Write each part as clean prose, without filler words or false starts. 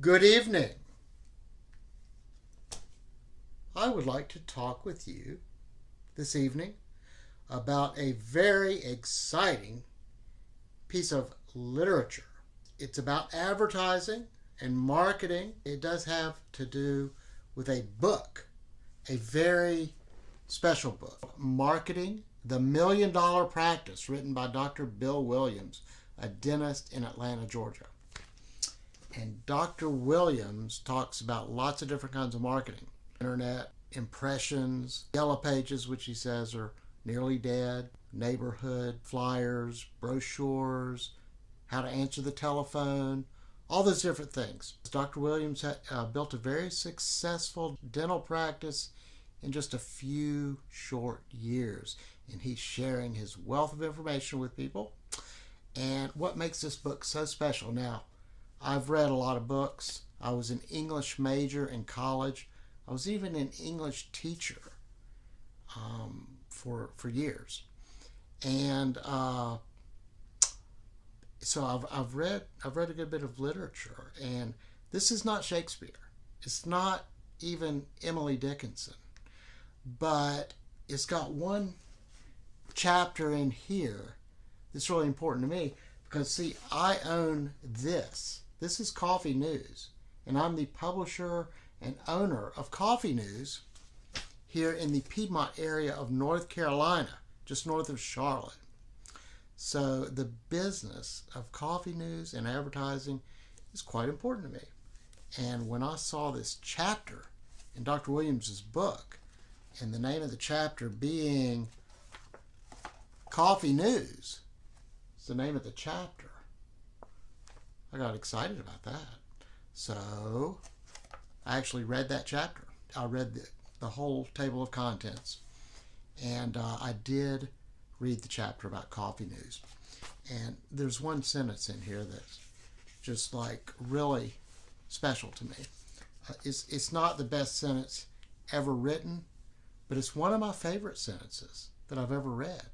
Good evening. I would like to talk with you this evening about a very exciting piece of literature. It's about advertising and marketing. It does have to do with a book, a very special book, Marketing, the $1 Million Practice, written by Dr. Bill Williams, a dentist in Atlanta, Georgia. And Dr. Williams talks about lots of different kinds of marketing. Internet, impressions, yellow pages, which he says are nearly dead, neighborhood, flyers, brochures, how to answer the telephone, all those different things. Dr. Williams built a very successful dental practice in just a few short years. And he's sharing his wealth of information with people. And what makes this book so special? Now, I've read a lot of books. I was an English major in college. I was even an English teacher for years. And so I've read a good bit of literature. And this is not Shakespeare. It's not even Emily Dickinson. But it's got one chapter in here that's really important to me. Because, see, I own this. This is Coffee News. And I'm the publisher and owner of Coffee News here in the Piedmont area of North Carolina, just north of Charlotte. So the business of Coffee News and advertising is quite important to me. And when I saw this chapter in Dr. Williams' book, and the name of the chapter being Coffee News, the name of the chapter, I got excited about that. So I actually read that chapter. I read the whole table of contents, and I did read the chapter about Coffee News. And there's one sentence in here that's just like really special to me. It's not the best sentence ever written, but it's one of my favorite sentences that I've ever read.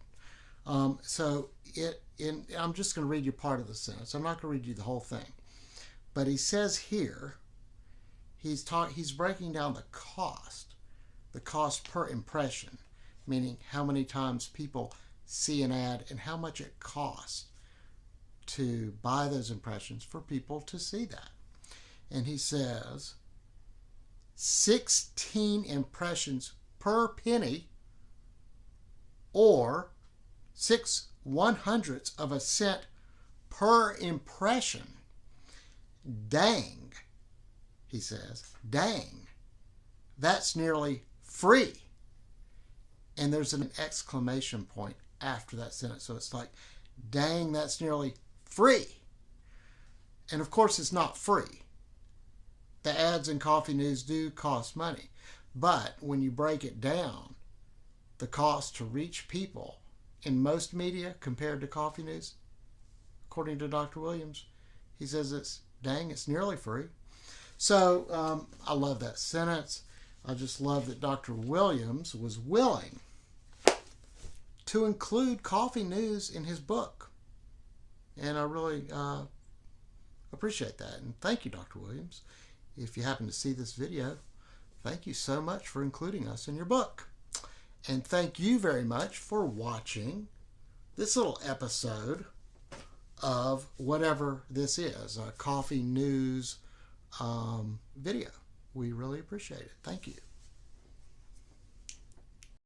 I'm just going to read you part of the sentence. I'm not going to read you the whole thing. But he says here, he's breaking down the cost per impression, meaning how many times people see an ad and how much it costs to buy those impressions for people to see that. And he says 16 impressions per penny, or 6/100ths of a cent per impression. Dang, he says, dang, that's nearly free. And there's an exclamation point after that sentence. So it's like, dang, that's nearly free. And of course it's not free. The ads in Coffee News do cost money. But when you break it down, the cost to reach people in most media compared to Coffee News, according to Dr. Williams, he says it's nearly free. So I love that sentence. I just love that Dr. Williams was willing to include Coffee News in his book. And I really appreciate that. And thank you, Dr. Williams. If you happen to see this video, thank you so much for including us in your book. And thank you very much for watching this little episode of whatever this is, a Coffee News video. We really appreciate it. Thank you.